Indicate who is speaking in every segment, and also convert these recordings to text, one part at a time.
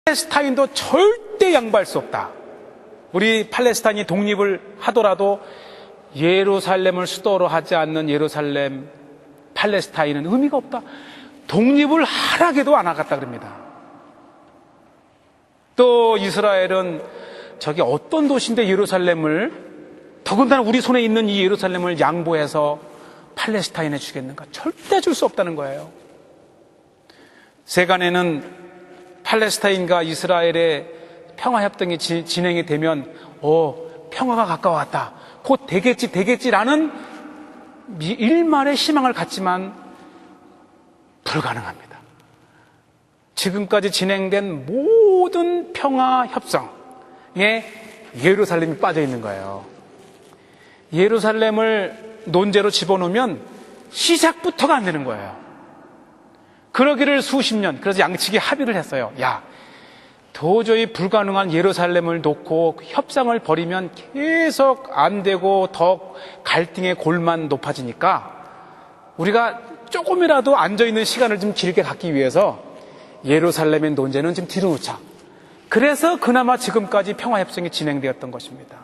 Speaker 1: 팔레스타인도 절대 양보할 수 없다. 우리 팔레스타인이 독립을 하더라도 예루살렘을 수도로 하지 않는 예루살렘, 팔레스타인은 의미가 없다. 독립을 하락해도 안 하겠다 그럽니다. 또 이스라엘은 저기 어떤 도시인데 예루살렘을, 더군다나 우리 손에 있는 이 예루살렘을 양보해서 팔레스타인에 주겠는가? 절대 줄 수 없다는 거예요. 세간에는 팔레스타인과 이스라엘의 평화협정이 진행이 되면 평화가 가까워왔다, 곧 되겠지라는 일말의 희망을 갖지만 불가능합니다. 지금까지 진행된 모든 평화협정에 예루살렘이 빠져 있는 거예요. 예루살렘을 논제로 집어넣으면 시작부터가 안 되는 거예요. 그러기를 수십 년, 그래서 양측이 합의를 했어요. 야, 도저히 불가능한 예루살렘을 놓고 협상을 벌이면 계속 안 되고 더 갈등의 골만 높아지니까 우리가 조금이라도 앉아있는 시간을 좀 길게 갖기 위해서 예루살렘의 논제는 좀 뒤로 놓자. 그래서 그나마 지금까지 평화협정이 진행되었던 것입니다.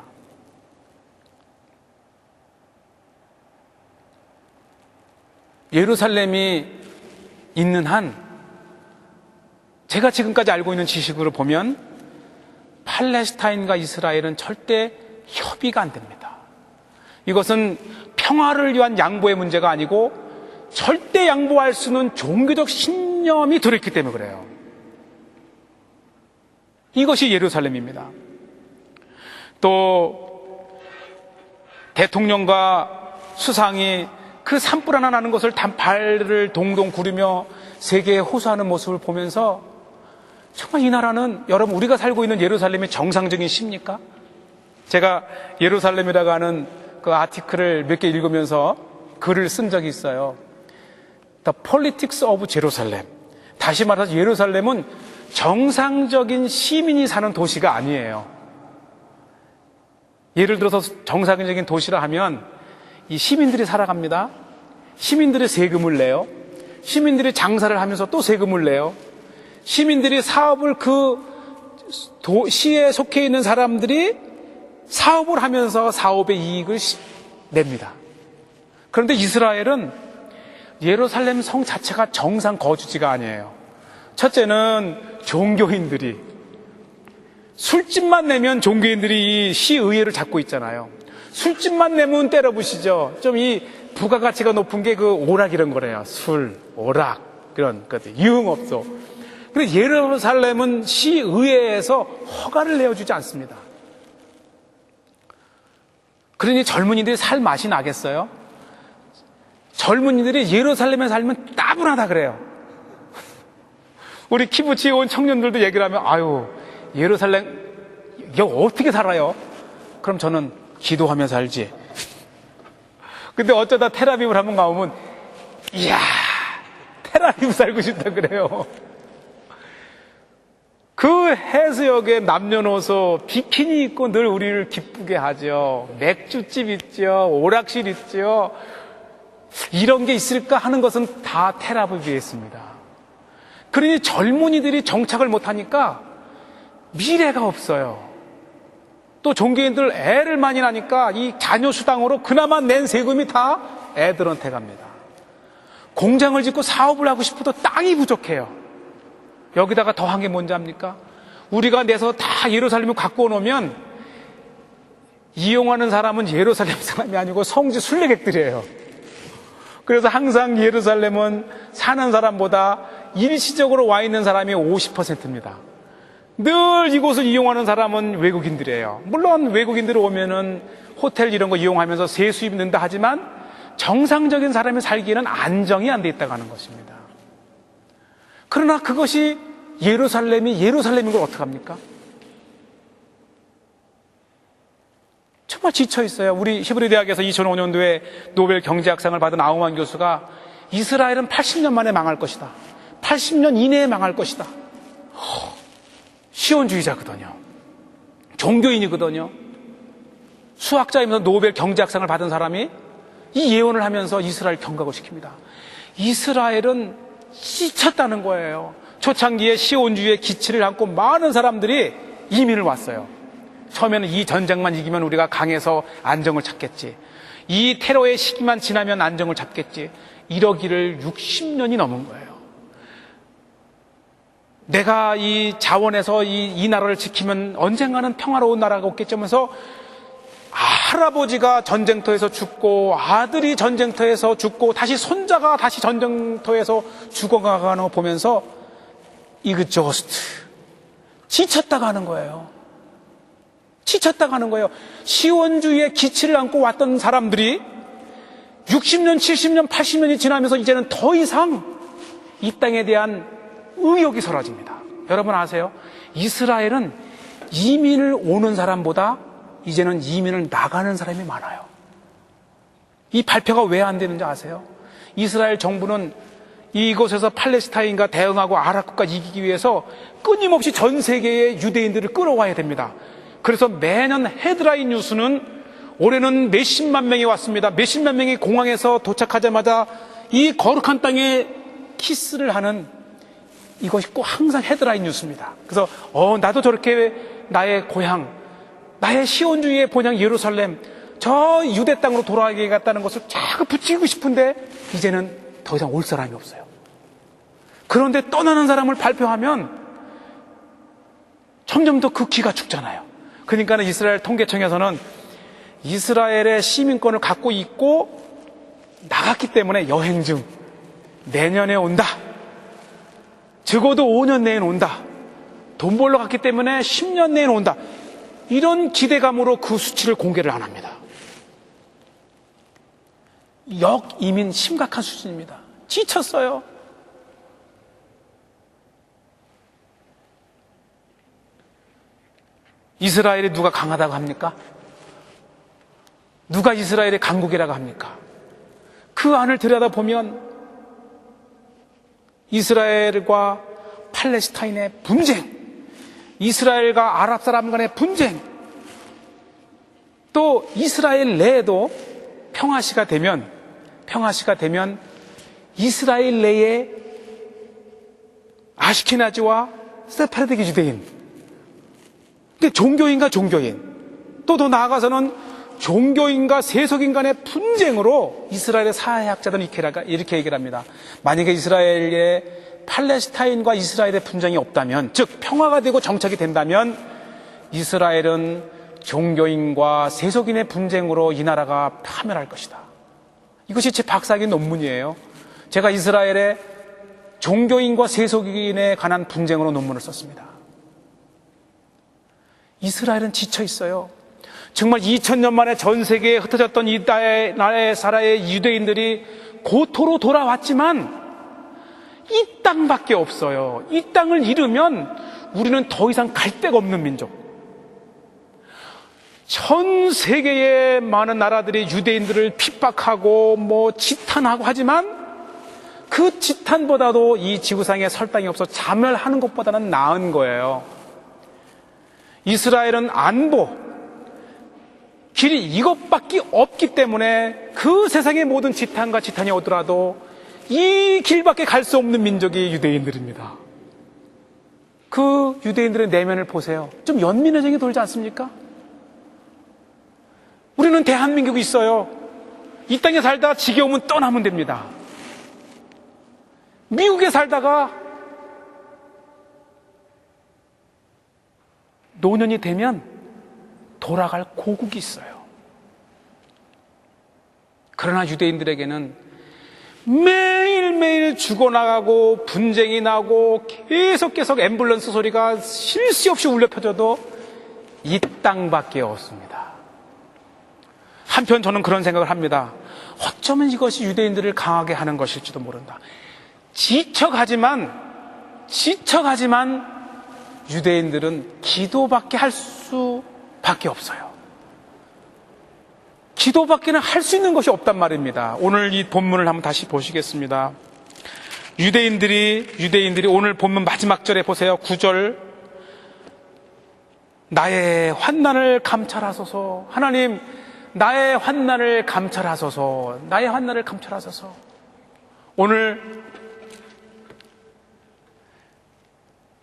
Speaker 1: 예루살렘이 있는 한, 제가 지금까지 알고 있는 지식으로 보면 팔레스타인과 이스라엘은 절대 협의가 안 됩니다. 이것은 평화를 위한 양보의 문제가 아니고 절대 양보할 수 없는 종교적 신념이 들어있기 때문에 그래요. 이것이 예루살렘입니다. 또 대통령과 수상이 그 산불 하나 나는 것을 발을 동동 구르며 세계에 호소하는 모습을 보면서 정말 이 나라는, 여러분, 우리가 살고 있는 예루살렘이 정상적인 시입니까? 제가 예루살렘이라고 하는 그 아티클을 몇 개 읽으면서 글을 쓴 적이 있어요. The Politics of Jerusalem. 다시 말해서 예루살렘은 정상적인 시민이 사는 도시가 아니에요. 예를 들어서 정상적인 도시라 하면 이 시민들이 살아갑니다. 시민들이 세금을 내요. 시민들이 장사를 하면서 또 세금을 내요. 시민들이 사업을, 그 시에 속해 있는 사람들이 사업을 하면서 사업의 이익을 냅니다. 그런데 이스라엘은 예루살렘 성 자체가 정상 거주지가 아니에요. 첫째는 종교인들이, 술집만 내면 종교인들이 이 시의회를 잡고 있잖아요. 술집만 내면 때려부시죠. 좀 이 부가가치가 높은 게 그 오락 이런 거래요. 술, 오락, 그런 것들. 유흥업소. 근데 예루살렘은 시의회에서 허가를 내어주지 않습니다. 그러니 젊은이들이 살 맛이 나겠어요? 젊은이들이 예루살렘에 살면 따분하다 그래요. 우리 키부츠에 온 청년들도 얘기를 하면, 아유, 예루살렘, 여기 어떻게 살아요? 그럼 저는 기도하며 살지. 근데 어쩌다 텔아비브를 한번 가보면, 이야, 텔아비브 살고 싶다 그래요. 그 해수욕에 남녀노소 비키니 입고 늘 우리를 기쁘게 하죠. 맥주집 있죠. 오락실 있죠. 이런 게 있을까 하는 것은 다 텔아비브에 있습니다. 그러니 젊은이들이 정착을 못하니까 미래가 없어요. 또 종교인들 애를 많이 낳으니까 이 자녀 수당으로 그나마 낸 세금이 다 애들한테 갑니다. 공장을 짓고 사업을 하고 싶어도 땅이 부족해요. 여기다가 더한 게 뭔지 압니까? 우리가 내서 다 예루살렘을 갖고 놓으면 이용하는 사람은 예루살렘 사람이 아니고 성지 순례객들이에요. 그래서 항상 예루살렘은 사는 사람보다 일시적으로 와 있는 사람이 50%입니다. 늘 이곳을 이용하는 사람은 외국인들이에요. 물론 외국인들이 오면은 호텔 이런 거 이용하면서 세수입 는다 하지만 정상적인 사람이 살기에는 안정이 안 돼 있다고 하는 것입니다. 그러나 그것이 예루살렘인 걸 어떡합니까? 정말 지쳐 있어요. 우리 히브리 대학에서 2005년도에 노벨 경제학상을 받은 아우만 교수가 이스라엘은 80년 만에 망할 것이다. 80년 이내에 망할 것이다. 시온주의자거든요. 종교인이거든요. 수학자이면서 노벨 경제학상을 받은 사람이 이 예언을 하면서 이스라엘 경각을 시킵니다. 이스라엘은 지쳤다는 거예요. 초창기에 시온주의의 기치를 안고 많은 사람들이 이민을 왔어요. 처음에는 이 전쟁만 이기면 우리가 강해서 안정을 찾겠지, 이 테러의 시기만 지나면 안정을 잡겠지, 이러기를 60년이 넘은 거예요. 내가 이 자원에서 이 나라를 지키면 언젠가는 평화로운 나라가 오겠지 하면서 할아버지가 전쟁터에서 죽고 아들이 전쟁터에서 죽고 다시 손자가 다시 전쟁터에서 죽어가는 거 보면서 이그저스트, 지쳤다가 하는 거예요. 지쳤다가 하는 거예요. 시온주의의 기치를 안고 왔던 사람들이 60년, 70년, 80년이 지나면서 이제는 더 이상 이 땅에 대한 의욕이 사라집니다. 여러분 아세요? 이스라엘은 이민을 오는 사람보다 이제는 이민을 나가는 사람이 많아요. 이 발표가 왜 안 되는지 아세요? 이스라엘 정부는 이곳에서 팔레스타인과 대응하고 아랍국가 이기기 위해서 끊임없이 전 세계의 유대인들을 끌어와야 됩니다. 그래서 매년 헤드라인 뉴스는 올해는 몇십만 명이 왔습니다. 몇십만 명이 공항에서 도착하자마자 이 거룩한 땅에 키스를 하는, 이것이 꼭 항상 헤드라인 뉴스입니다. 그래서 나도 저렇게 나의 고향, 나의 시온주의의 본향 예루살렘, 저 유대 땅으로 돌아가겠다는 것을 자꾸 붙이고 싶은데 이제는 더 이상 올 사람이 없어요. 그런데 떠나는 사람을 발표하면 점점 더 그 기가 죽잖아요. 그러니까 이스라엘 통계청에서는 이스라엘의 시민권을 갖고 있고 나갔기 때문에 여행증 내년에 온다, 적어도 5년 내에는 온다, 돈 벌러 갔기 때문에 10년 내에는 온다, 이런 기대감으로 그 수치를 공개를 안 합니다. 역이민 심각한 수준입니다. 지쳤어요. 이스라엘이 누가 강하다고 합니까? 누가 이스라엘의 강국이라고 합니까? 그 안을 들여다보면 이스라엘과 팔레스타인의 분쟁, 이스라엘과 아랍 사람 간의 분쟁, 또 이스라엘 내에도 평화시가 되면 이스라엘 내에 아시케나지와 세파르디기 유대인, 근데 종교인과 종교인, 또 더 나아가서는 종교인과 세속인 간의 분쟁으로 이스라엘의 사회학자들은 이렇게 얘기를 합니다. 만약에 이스라엘의 팔레스타인과 이스라엘의 분쟁이 없다면, 즉 평화가 되고 정착이 된다면 이스라엘은 종교인과 세속인의 분쟁으로 이 나라가 파멸할 것이다. 이것이 제 박사학위 논문이에요. 제가 이스라엘의 종교인과 세속인에 관한 분쟁으로 논문을 썼습니다. 이스라엘은 지쳐 있어요. 정말 2000년 만에 전 세계에 흩어졌던 이 나라의 사라의 유대인들이 고토로 돌아왔지만 이 땅밖에 없어요. 이 땅을 잃으면 우리는 더 이상 갈 데가 없는 민족. 전 세계의 많은 나라들이 유대인들을 핍박하고 지탄하고 하지만 그 지탄보다도 이 지구상에 설 땅이 없어 자멸하는 것보다는 나은 거예요. 이스라엘은 안보, 길이 이것밖에 없기 때문에 그 세상의 모든 지탄과 지탄이 오더라도 이 길밖에 갈 수 없는 민족이 유대인들입니다. 그 유대인들의 내면을 보세요. 좀 연민의 정이 돌지 않습니까? 우리는 대한민국이 있어요. 이 땅에 살다가 지겨우면 떠나면 됩니다. 미국에 살다가 노년이 되면 돌아갈 고국이 있어요. 그러나 유대인들에게는 매일매일 죽어나가고 분쟁이 나고 계속 앰뷸런스 소리가 쉴 새 없이 울려 퍼져도 이 땅밖에 없습니다. 한편 저는 그런 생각을 합니다. 어쩌면 이것이 유대인들을 강하게 하는 것일지도 모른다. 지쳐가지만 유대인들은 기도밖에 할 수밖에 없어요. 기도밖에는 할 수 있는 것이 없단 말입니다. 오늘 이 본문을 한번 다시 보시겠습니다. 유대인들이 오늘 본문 마지막 절에 보세요. 9절. 나의 환난을 감찰하소서. 하나님, 나의 환난을 감찰하소서. 나의 환난을 감찰하소서. 오늘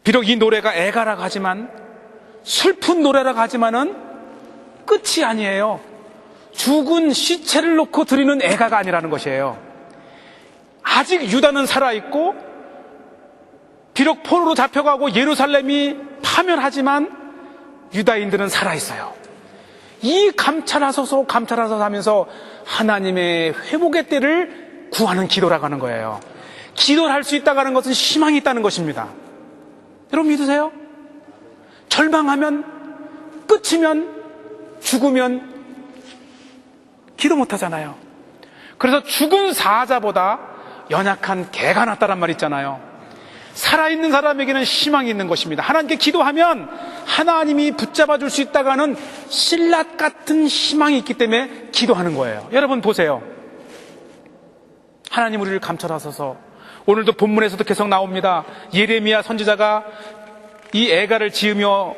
Speaker 1: 비록 이 노래가 애가라고 하지만, 슬픈 노래라고 하지만은 끝이 아니에요. 죽은 시체를 놓고 드리는 애가가 아니라는 것이에요. 아직 유다는 살아있고, 비록 포로로 잡혀가고 예루살렘이 파멸하지만 유다인들은 살아있어요. 이 감찰하소서 하면서 하나님의 회복의 때를 구하는 기도라고 하는 거예요. 기도를 할 수 있다고 하는 것은 희망이 있다는 것입니다. 여러분 믿으세요? 절망하면, 끝이면, 죽으면 기도 못하잖아요. 그래서 죽은 사자보다 연약한 개가 낫다란 말 있잖아요. 살아있는 사람에게는 희망이 있는 것입니다. 하나님께 기도하면 하나님이 붙잡아 줄 수 있다고 하는 신라 같은 희망이 있기 때문에 기도하는 거예요. 여러분 보세요. 하나님 우리를 감찰하소서. 오늘도 본문에서도 계속 나옵니다. 예레미야 선지자가 이 애가를 지으며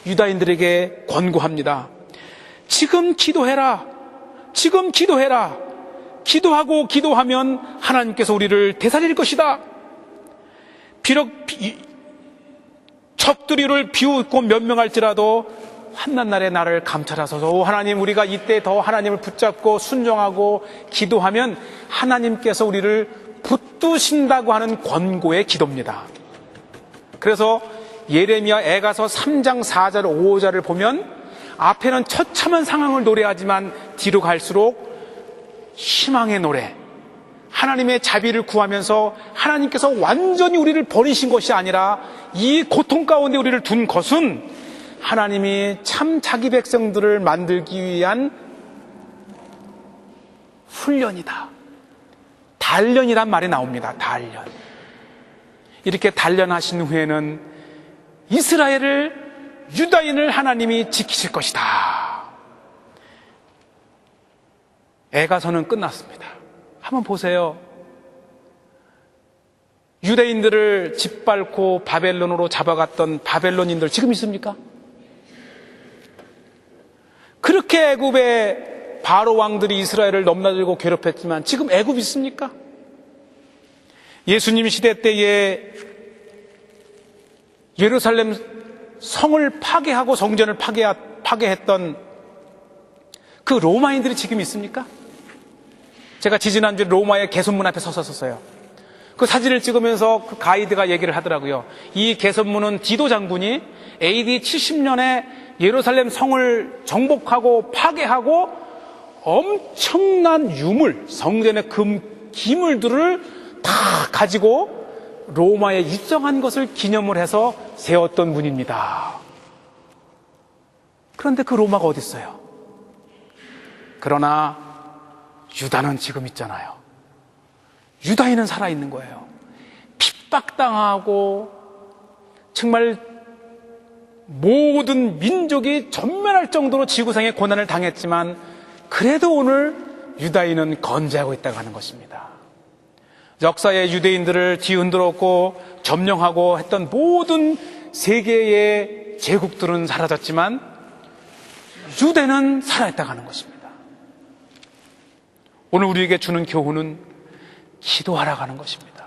Speaker 1: 유다인들에게 권고합니다. 지금 기도해라. 지금 기도해라. 기도하고 기도하면 하나님께서 우리를 되살릴 것이다. 비록 적들이 우리를 비웃고 면명할지라도 환난날에 나를 감찰하소서. 오 하나님, 우리가 이때 더 하나님을 붙잡고 순종하고 기도하면 하나님께서 우리를 붙드신다고 하는 권고의 기도입니다. 그래서 예레미야 애가서 3장 4절 5절을 보면 앞에는 처참한 상황을 노래하지만 뒤로 갈수록 희망의 노래, 하나님의 자비를 구하면서 하나님께서 완전히 우리를 버리신 것이 아니라 이 고통 가운데 우리를 둔 것은 하나님이 참 자기 백성들을 만들기 위한 훈련이다. 단련이란 말이 나옵니다. 단련. 이렇게 단련하신 후에는 이스라엘을, 유다인을 하나님이 지키실 것이다. 애가서는 끝났습니다. 한번 보세요. 유대인들을 짓밟고 바벨론으로 잡아갔던 바벨론인들 지금 있습니까? 그렇게 애굽의 바로 왕들이 이스라엘을 넘나들고 괴롭혔지만 지금 애굽 있습니까? 예수님 시대 때에 예루살렘 성을 파괴하고 성전을 파괴했던 그 로마인들이 지금 있습니까? 제가 지지난주에 로마의 개선문 앞에 섰었어요. 그 사진을 찍으면서 그 가이드가 얘기를 하더라고요. 이 개선문은 디도 장군이 AD 70년에 예루살렘 성을 정복하고 파괴하고 엄청난 유물, 성전의 기물들을 다 가지고 로마에 입성한 것을 기념을 해서 세웠던 문입니다. 그런데 그 로마가 어디 있어요? 그러나 유다는 지금 있잖아요. 유다인은 살아있는 거예요. 핍박당하고 정말 모든 민족이 전멸할 정도로 지구상의 고난을 당했지만 그래도 오늘 유다인은 건재하고 있다고 하는 것입니다. 역사의 유대인들을 뒤흔들었고 점령하고 했던 모든 세계의 제국들은 사라졌지만 유대는 살아있다고 하는 것입니다. 오늘 우리에게 주는 교훈은 기도하라고 하는 것입니다.